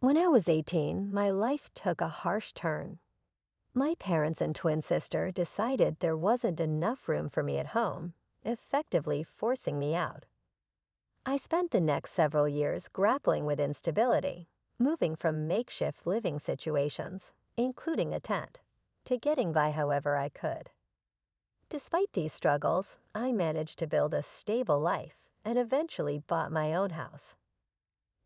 When I was 18, my life took a harsh turn. My parents and twin sister decided there wasn't enough room for me at home, effectively forcing me out. I spent the next several years grappling with instability, moving from makeshift living situations, including a tent, to getting by however I could. Despite these struggles, I managed to build a stable life and eventually bought my own house.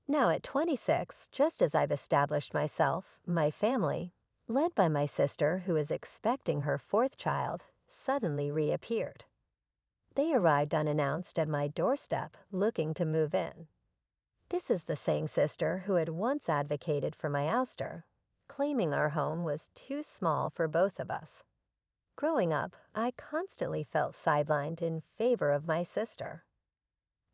Now at 26, just as I've established myself, my family, led by my sister who is expecting her fourth child, suddenly reappeared. They arrived unannounced at my doorstep, looking to move in. This is the same sister who had once advocated for my ouster, claiming our home was too small for both of us. Growing up, I constantly felt sidelined in favor of my sister.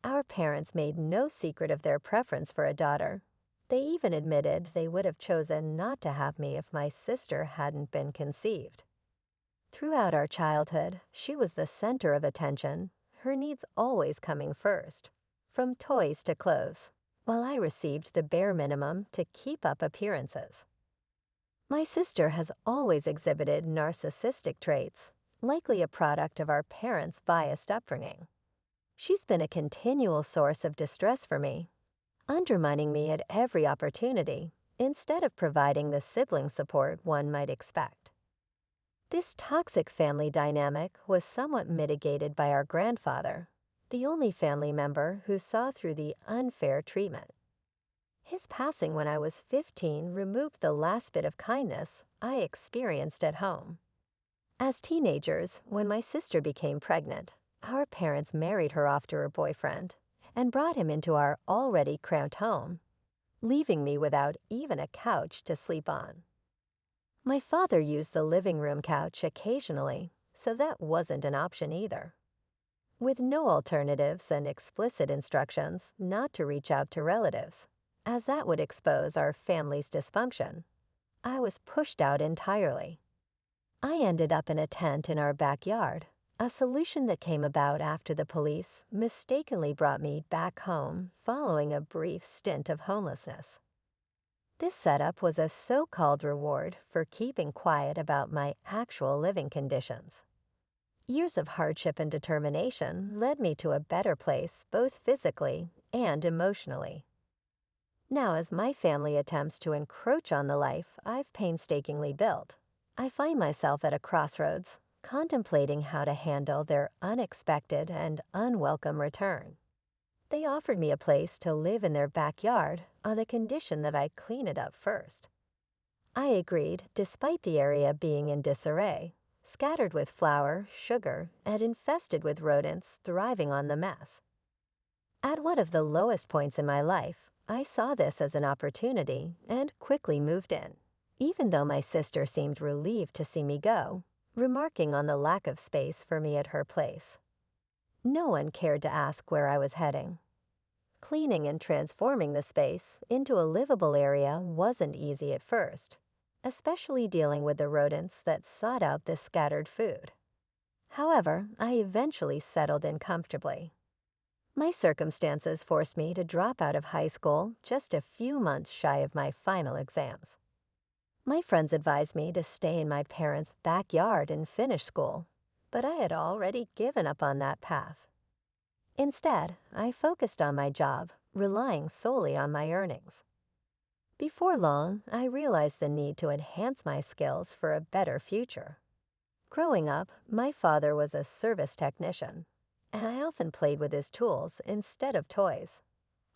Our parents made no secret of their preference for a daughter. They even admitted they would have chosen not to have me if my sister hadn't been conceived. Throughout our childhood, she was the center of attention, her needs always coming first, from toys to clothes, while I received the bare minimum to keep up appearances. My sister has always exhibited narcissistic traits, likely a product of our parents' biased upbringing. She's been a continual source of distress for me, undermining me at every opportunity instead of providing the sibling support one might expect. This toxic family dynamic was somewhat mitigated by our grandfather, the only family member who saw through the unfair treatment. His passing when I was 15 removed the last bit of kindness I experienced at home. As teenagers, when my sister became pregnant, our parents married her off to her boyfriend and brought him into our already cramped home, leaving me without even a couch to sleep on. My father used the living room couch occasionally, so that wasn't an option either. With no alternatives and explicit instructions not to reach out to relatives, as that would expose our family's dysfunction, I was pushed out entirely. I ended up in a tent in our backyard, a solution that came about after the police mistakenly brought me back home following a brief stint of homelessness. This setup was a so-called reward for keeping quiet about my actual living conditions. Years of hardship and determination led me to a better place both physically and emotionally. Now, as my family attempts to encroach on the life I've painstakingly built, I find myself at a crossroads, contemplating how to handle their unexpected and unwelcome return. They offered me a place to live in their backyard on the condition that I clean it up first. I agreed, despite the area being in disarray, scattered with flour, sugar, and infested with rodents thriving on the mess. At one of the lowest points in my life, I saw this as an opportunity and quickly moved in, even though my sister seemed relieved to see me go, remarking on the lack of space for me at her place. No one cared to ask where I was heading. Cleaning and transforming the space into a livable area wasn't easy at first, especially dealing with the rodents that sought out this scattered food. However, I eventually settled in comfortably. My circumstances forced me to drop out of high school just a few months shy of my final exams. My friends advised me to stay in my parents' backyard and finish school, but I had already given up on that path. Instead, I focused on my job, relying solely on my earnings. Before long, I realized the need to enhance my skills for a better future. Growing up, my father was a service technician, and I often played with his tools instead of toys,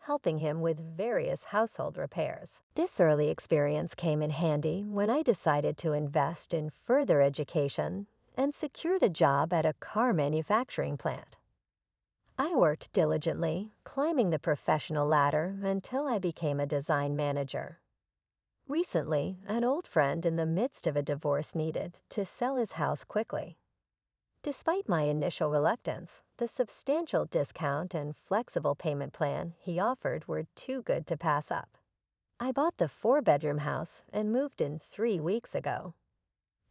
helping him with various household repairs. This early experience came in handy when I decided to invest in further education and secured a job at a car manufacturing plant. I worked diligently, climbing the professional ladder until I became a design manager. Recently, an old friend in the midst of a divorce needed to sell his house quickly. Despite my initial reluctance, the substantial discount and flexible payment plan he offered were too good to pass up. I bought the 4-bedroom house and moved in 3 weeks ago.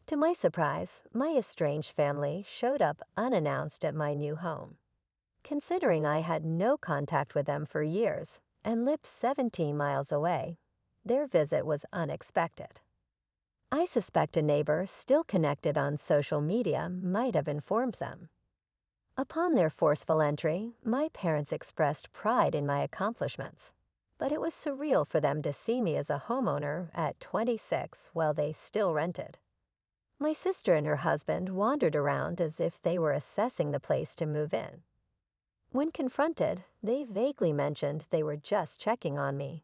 To my surprise, my estranged family showed up unannounced at my new home. Considering I had no contact with them for years and lived 17 miles away, their visit was unexpected. I suspect a neighbor still connected on social media might have informed them. Upon their forceful entry, my parents expressed pride in my accomplishments, but it was surreal for them to see me as a homeowner at 26 while they still rented. My sister and her husband wandered around as if they were assessing the place to move in. When confronted, they vaguely mentioned they were just checking on me.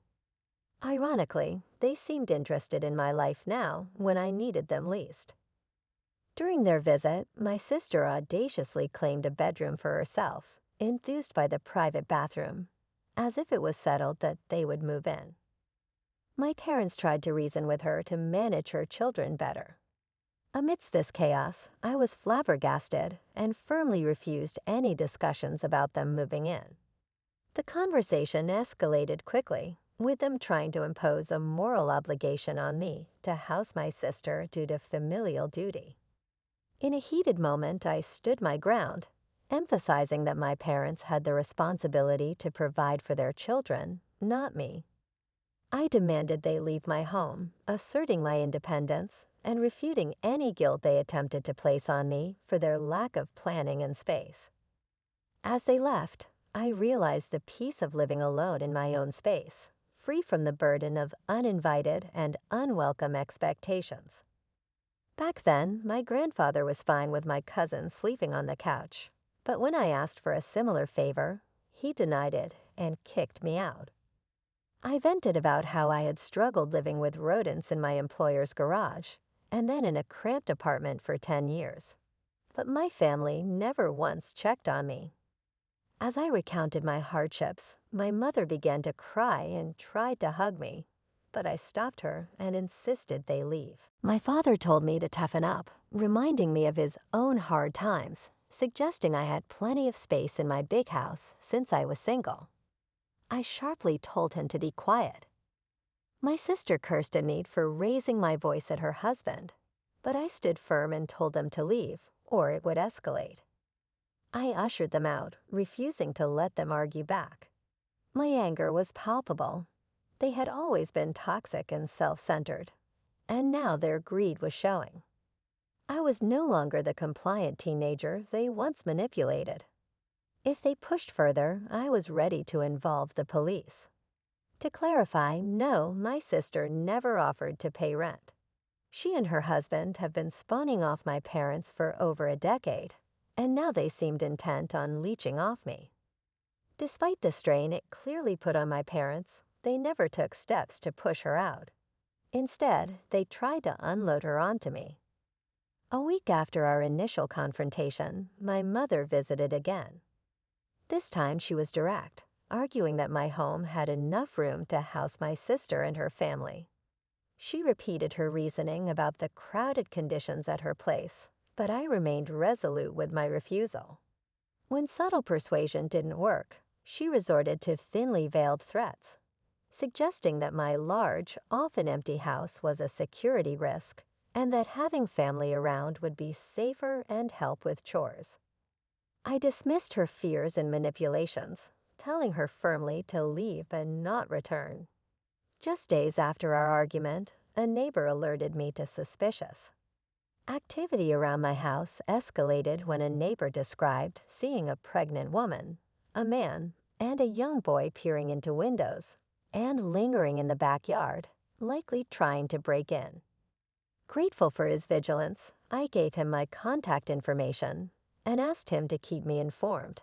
Ironically, they seemed interested in my life now when I needed them least. During their visit, my sister audaciously claimed a bedroom for herself, enthused by the private bathroom, as if it was settled that they would move in. My parents tried to reason with her to manage her children better. Amidst this chaos, I was flabbergasted and firmly refused any discussions about them moving in. The conversation escalated quickly, with them trying to impose a moral obligation on me to house my sister due to familial duty. In a heated moment, I stood my ground, emphasizing that my parents had the responsibility to provide for their children, not me. I demanded they leave my home, asserting my independence and refuting any guilt they attempted to place on me for their lack of planning and space. As they left, I realized the peace of living alone in my own space, free from the burden of uninvited and unwelcome expectations. Back then, my grandfather was fine with my cousin sleeping on the couch, but when I asked for a similar favor, he denied it and kicked me out. I vented about how I had struggled living with rodents in my employer's garage, and then in a cramped apartment for 10 years. But my family never once checked on me. As I recounted my hardships, my mother began to cry and tried to hug me, but I stopped her and insisted they leave. My father told me to toughen up, reminding me of his own hard times, suggesting I had plenty of space in my big house since I was single. I sharply told him to be quiet. My sister cursed at me for raising my voice at her husband, but I stood firm and told them to leave, or it would escalate. I ushered them out, refusing to let them argue back. My anger was palpable. They had always been toxic and self-centered, and now their greed was showing. I was no longer the compliant teenager they once manipulated. If they pushed further, I was ready to involve the police. To clarify, no, my sister never offered to pay rent. She and her husband have been spawning off my parents for over a decade, and now they seemed intent on leeching off me. Despite the strain it clearly put on my parents, they never took steps to push her out. Instead, they tried to unload her onto me. A week after our initial confrontation, my mother visited again. This time she was direct, arguing that my home had enough room to house my sister and her family. She repeated her reasoning about the crowded conditions at her place, but I remained resolute with my refusal. When subtle persuasion didn't work, she resorted to thinly veiled threats, suggesting that my large, often empty house was a security risk and that having family around would be safer and help with chores. I dismissed her fears and manipulations, telling her firmly to leave and not return. Just days after our argument, a neighbor alerted me to suspicious. Activity around my house escalated when a neighbor described seeing a pregnant woman, a man, and a young boy peering into windows and lingering in the backyard, likely trying to break in. Grateful for his vigilance, I gave him my contact information and asked him to keep me informed.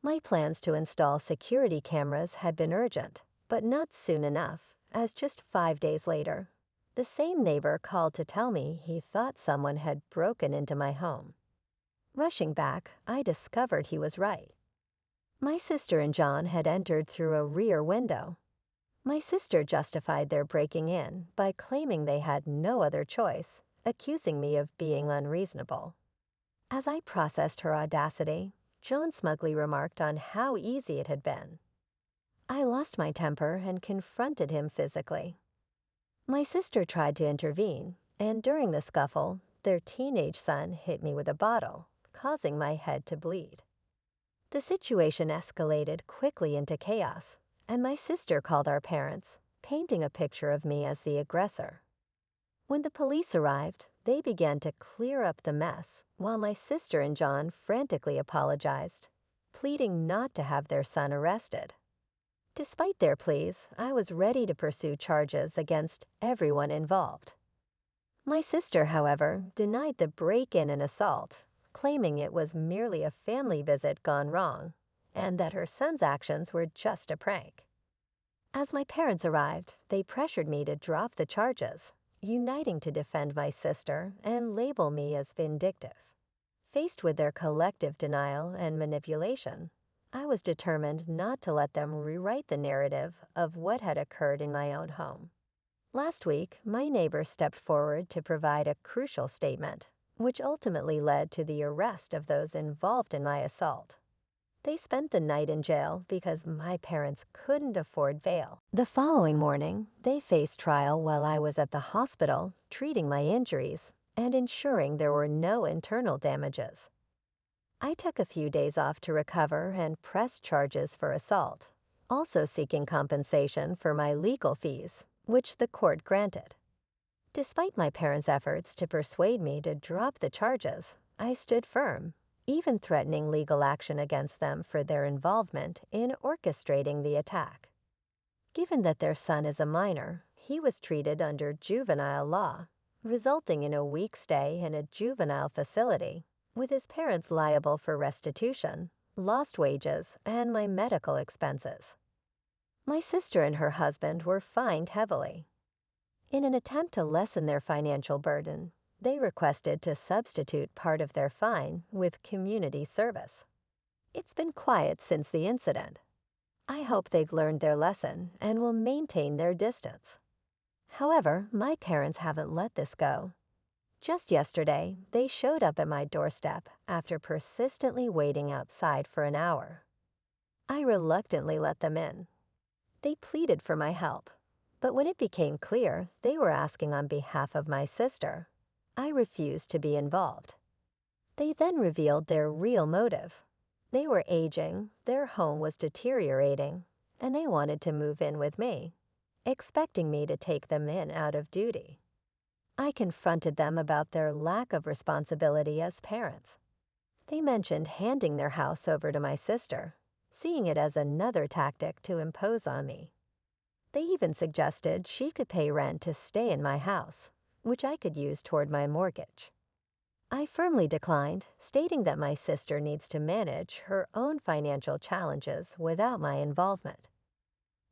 My plans to install security cameras had been urgent, but not soon enough, as just 5 days later, the same neighbor called to tell me he thought someone had broken into my home. Rushing back, I discovered he was right. My sister and John had entered through a rear window. My sister justified their breaking in by claiming they had no other choice, accusing me of being unreasonable. As I processed her audacity, John smugly remarked on how easy it had been. I lost my temper and confronted him physically. My sister tried to intervene, and during the scuffle, their teenage son hit me with a bottle, causing my head to bleed. The situation escalated quickly into chaos, and my sister called our parents, painting a picture of me as the aggressor. When the police arrived, they began to clear up the mess, while my sister and John frantically apologized, pleading not to have their son arrested. Despite their pleas, I was ready to pursue charges against everyone involved. My sister, however, denied the break-in and assault, claiming it was merely a family visit gone wrong, and that her son's actions were just a prank. As my parents arrived, they pressured me to drop the charges, uniting to defend my sister and label me as vindictive. Faced with their collective denial and manipulation, I was determined not to let them rewrite the narrative of what had occurred in my own home. Last week, my neighbor stepped forward to provide a crucial statement, which ultimately led to the arrest of those involved in my assault. They spent the night in jail because my parents couldn't afford bail. The following morning, they faced trial while I was at the hospital treating my injuries and ensuring there were no internal damages. I took a few days off to recover and press charges for assault, also seeking compensation for my legal fees, which the court granted. Despite my parents' efforts to persuade me to drop the charges, I stood firm, even threatening legal action against them for their involvement in orchestrating the attack. Given that their son is a minor, he was treated under juvenile law, resulting in a week stay in a juvenile facility, with his parents liable for restitution, lost wages, and my medical expenses. My sister and her husband were fined heavily. In an attempt to lessen their financial burden, they requested to substitute part of their fine with community service. It's been quiet since the incident. I hope they've learned their lesson and will maintain their distance. However, my parents haven't let this go. Just yesterday, they showed up at my doorstep after persistently waiting outside for an hour. I reluctantly let them in. They pleaded for my help, but when it became clear they were asking on behalf of my sister, I refused to be involved. They then revealed their real motive. They were aging, their home was deteriorating, and they wanted to move in with me, expecting me to take them in out of duty. I confronted them about their lack of responsibility as parents. They mentioned handing their house over to my sister, seeing it as another tactic to impose on me. They even suggested she could pay rent to stay in my house, which I could use toward my mortgage. I firmly declined, stating that my sister needs to manage her own financial challenges without my involvement.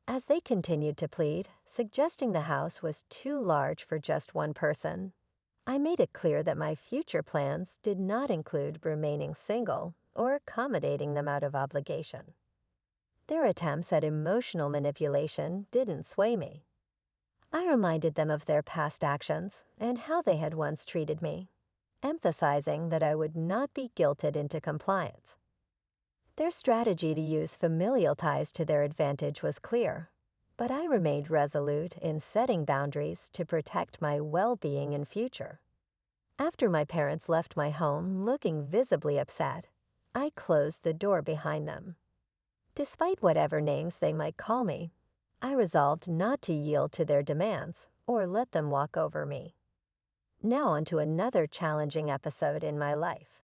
As they continued to plead, suggesting the house was too large for just one person, I made it clear that my future plans did not include remaining single or accommodating them out of obligation. Their attempts at emotional manipulation didn't sway me. I reminded them of their past actions and how they had once treated me, emphasizing that I would not be guilted into compliance. Their strategy to use familial ties to their advantage was clear, but I remained resolute in setting boundaries to protect my well-being and future. After my parents left my home looking visibly upset, I closed the door behind them. Despite whatever names they might call me, I resolved not to yield to their demands or let them walk over me. Now on to another challenging episode in my life.